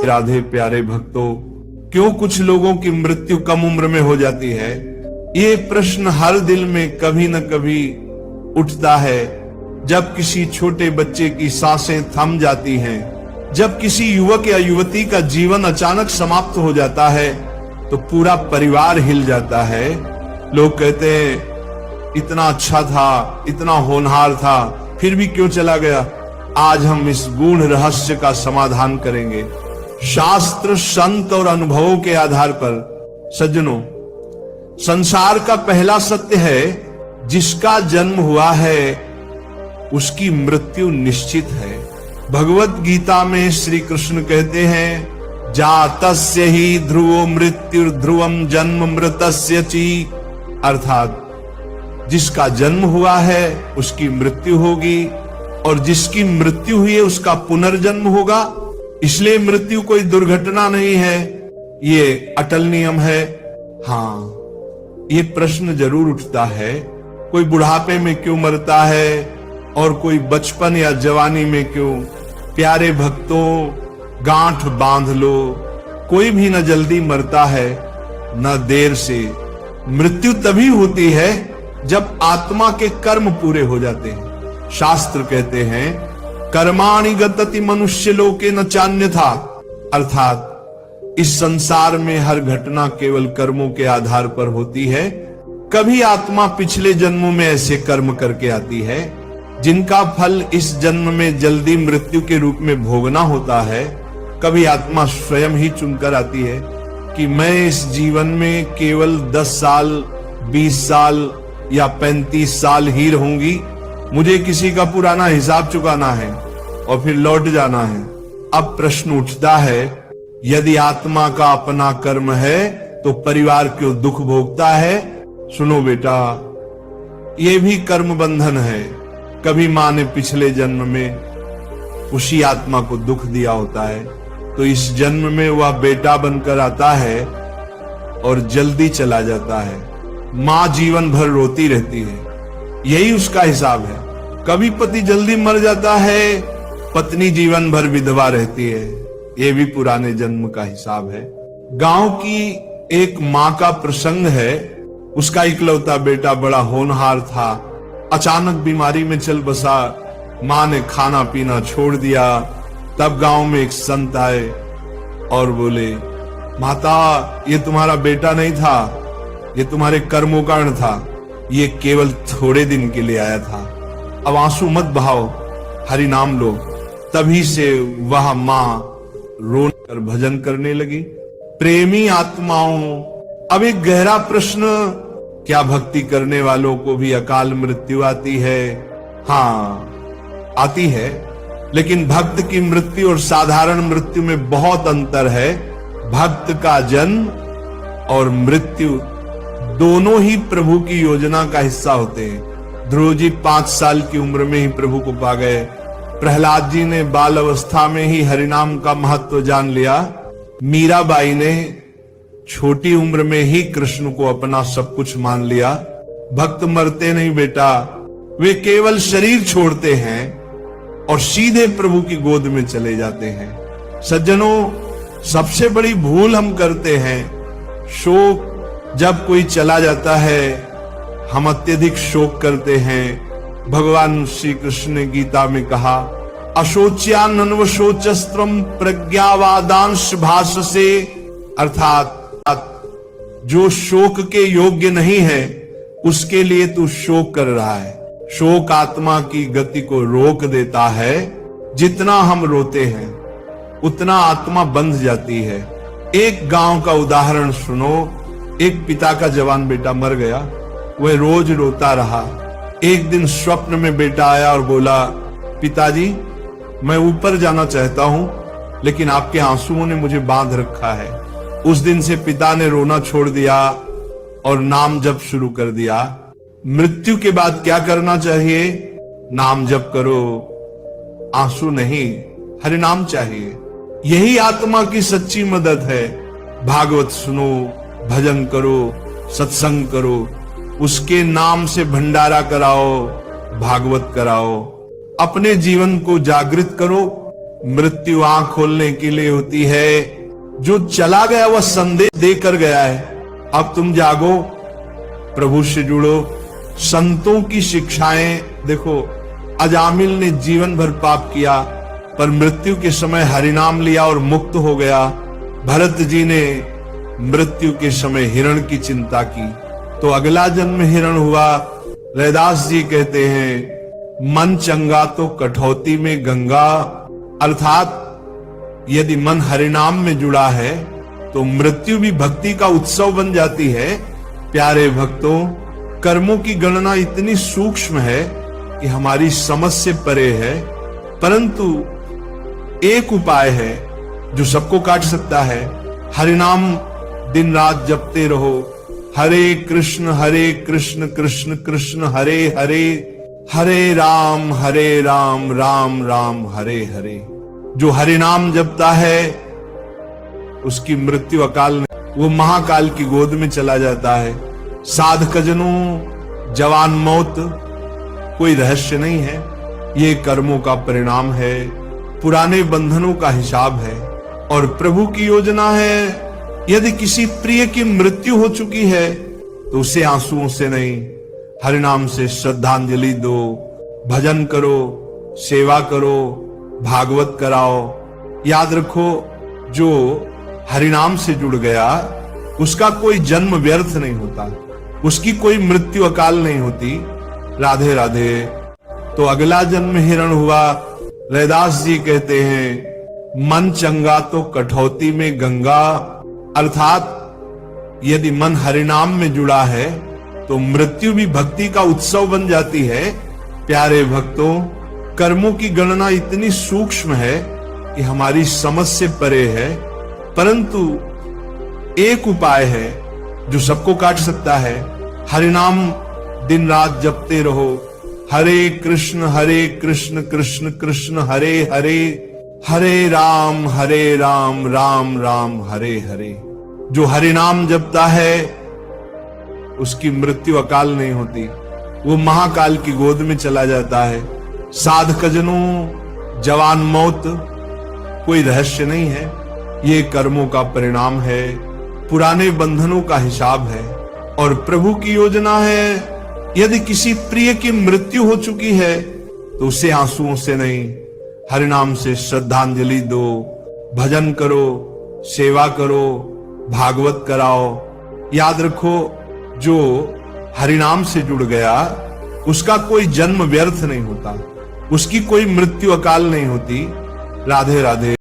राधे प्यारे भक्तों, क्यों कुछ लोगों की मृत्यु कम उम्र में हो जाती है? ये प्रश्न हर दिल में कभी न कभी उठता है। जब किसी छोटे बच्चे की सांसें थम जाती हैं, जब किसी युवक या युवती का जीवन अचानक समाप्त हो जाता है, तो पूरा परिवार हिल जाता है। लोग कहते हैं इतना अच्छा था, इतना होनहार था, फिर भी क्यों चला गया? आज हम इस गूढ़ रहस्य का समाधान करेंगे शास्त्र, संत और अनुभवों के आधार पर। सज्जनों, संसार का पहला सत्य है, जिसका जन्म हुआ है उसकी मृत्यु निश्चित है। भगवत गीता में श्री कृष्ण कहते हैं, जातस्य ही ध्रुवो मृत्यु ध्रुवम जन्म मृतस्य ची, अर्थात जिसका जन्म हुआ है उसकी मृत्यु होगी, और जिसकी मृत्यु हुई है उसका पुनर्जन्म होगा। इसलिए मृत्यु कोई दुर्घटना नहीं है, ये अटल नियम है। हाँ, ये प्रश्न जरूर उठता है, कोई बुढ़ापे में क्यों मरता है और कोई बचपन या जवानी में क्यों? प्यारे भक्तों, गांठ बांध लो, कोई भी न जल्दी मरता है न देर से। मृत्यु तभी होती है जब आत्मा के कर्म पूरे हो जाते हैं। शास्त्र कहते हैं, कर्माणि गतति मनुष्य लोके न चान्यथा, अर्थात इस संसार में हर घटना केवल कर्मों के आधार पर होती है। कभी आत्मा पिछले जन्मों में ऐसे कर्म करके आती है जिनका फल इस जन्म में जल्दी मृत्यु के रूप में भोगना होता है। कभी आत्मा स्वयं ही चुनकर आती है कि मैं इस जीवन में केवल 10 साल, 20 साल या 35 साल ही रहूंगी, मुझे किसी का पुराना हिसाब चुकाना है और फिर लौट जाना है। अब प्रश्न उठता है, यदि आत्मा का अपना कर्म है तो परिवार क्यों दुख भोगता है? सुनो बेटा, ये भी कर्म बंधन है। कभी माँ ने पिछले जन्म में उसी आत्मा को दुख दिया होता है, तो इस जन्म में वह बेटा बनकर आता है और जल्दी चला जाता है। माँ जीवन भर रोती रहती है, यही उसका हिसाब है। कभी पति जल्दी मर जाता है, पत्नी जीवन भर विधवा रहती है, ये भी पुराने जन्म का हिसाब है। गांव की एक माँ का प्रसंग है। उसका इकलौता बेटा बड़ा होनहार था, अचानक बीमारी में चल बसा। माँ ने खाना पीना छोड़ दिया। तब गांव में एक संत आए और बोले, माता, ये तुम्हारा बेटा नहीं था, ये तुम्हारे कर्मों का अर्ण था, ये केवल थोड़े दिन के लिए आया था। अब आंसू मत बहाओ, हरि नाम लो। तभी से वह माँ रोकर भजन करने लगी। प्रेमी आत्माओं, अब एक गहरा प्रश्न, क्या भक्ति करने वालों को भी अकाल मृत्यु आती है? हाँ, आती है, लेकिन भक्त की मृत्यु और साधारण मृत्यु में बहुत अंतर है। भक्त का जन्म और मृत्यु दोनों ही प्रभु की योजना का हिस्सा होते हैं। ध्रुव जी 5 साल की उम्र में ही प्रभु को पा गए। प्रहलाद जी ने बाल अवस्था में ही हरिनाम का महत्व जान लिया। मीराबाई ने छोटी उम्र में ही कृष्ण को अपना सब कुछ मान लिया। भक्त मरते नहीं बेटा, वे केवल शरीर छोड़ते हैं और सीधे प्रभु की गोद में चले जाते हैं। सज्जनों, सबसे बड़ी भूल हम करते हैं शोक। जब कोई चला जाता है हम अत्यधिक शोक करते हैं। भगवान श्री कृष्ण ने गीता में कहा, अशोच्यानन्वशोचस्त्रम प्रज्ञावादांश भाषसे, अर्थात जो शोक के योग्य नहीं है उसके लिए तू शोक कर रहा है। शोक आत्मा की गति को रोक देता है। जितना हम रोते हैं उतना आत्मा बंध जाती है। एक गांव का उदाहरण सुनो। एक पिता का जवान बेटा मर गया, वह रोज रोता रहा। एक दिन स्वप्न में बेटा आया और बोला, पिताजी, मैं ऊपर जाना चाहता हूं, लेकिन आपके आंसुओं ने मुझे बांध रखा है। उस दिन से पिता ने रोना छोड़ दिया और नाम जप शुरू कर दिया। मृत्यु के बाद क्या करना चाहिए? नाम जप करो, आंसू नहीं, हरि नाम चाहिए। यही आत्मा की सच्ची मदद है। भागवत सुनो, भजन करो, सत्संग करो, उसके नाम से भंडारा कराओ, भागवत कराओ, अपने जीवन को जागृत करो। मृत्यु आंख खोलने के लिए होती है। जो चला गया वह संदेश देकर गया है, अब तुम जागो, प्रभु से जुड़ो। संतों की शिक्षाएं देखो, अजामिल ने जीवन भर पाप किया पर मृत्यु के समय हरिनाम लिया और मुक्त हो गया। भरत जी ने मृत्यु के समय हिरण की चिंता की तो अगला जन्म हिरण हुआ। रैदास जी कहते हैं, मन चंगा तो कठौती में गंगा, अर्थात यदि मन हरिनाम में जुड़ा है तो मृत्यु भी भक्ति का उत्सव बन जाती है। प्यारे भक्तों, कर्मों की गणना इतनी सूक्ष्म है कि हमारी समझ से परे है, परंतु एक उपाय है जो सबको काट सकता है। हरिनाम दिन रात जपते रहो। हरे कृष्ण कृष्ण कृष्ण हरे हरे, हरे राम राम राम हरे हरे। जो हरिनाम जपता है उसकी मृत्यु अकाल में, वो महाकाल की गोद में चला जाता है। साधकजनों, जवान मौत कोई रहस्य नहीं है, ये कर्मों का परिणाम है, पुराने बंधनों का हिसाब है। और प्रभु की योजना है, यदि किसी प्रिय की मृत्यु हो चुकी है तो उसे आंसुओं से नहीं, हरिनाम से श्रद्धांजलि दो, भजन करो, सेवा करो, भागवत कराओ। याद रखो, जो हरिनाम से जुड़ गया उसका कोई जन्म व्यर्थ नहीं होता, उसकी कोई मृत्यु अकाल नहीं होती। राधे राधे। तो अगला जन्म हिरण हुआ। रैदास जी कहते हैं, मन चंगा तो कठौती में गंगा, अर्थात यदि मन हरिनाम में जुड़ा है तो मृत्यु भी भक्ति का उत्सव बन जाती है। प्यारे भक्तों, कर्मों की गणना इतनी सूक्ष्म है कि हमारी समझ से परे है, परंतु एक उपाय है जो सबको काट सकता है। हरिनाम दिन रात जपते रहो। हरे कृष्ण कृष्ण कृष्ण हरे हरे, हरे राम राम राम हरे हरे। जो हरिनाम जपता है उसकी मृत्यु अकाल नहीं होती, वो महाकाल की गोद में चला जाता है। साधकजनों, जवान मौत कोई रहस्य नहीं है, ये कर्मों का परिणाम है, पुराने बंधनों का हिसाब है। और प्रभु की योजना है, यदि किसी प्रिय की मृत्यु हो चुकी है तो उसे आंसुओं से नहीं, हरिनाम से श्रद्धांजलि दो, भजन करो, सेवा करो, भागवत कराओ। याद रखो, जो हरिनाम से जुड़ गया उसका कोई जन्म व्यर्थ नहीं होता, उसकी कोई मृत्यु अकाल नहीं होती। राधे राधे।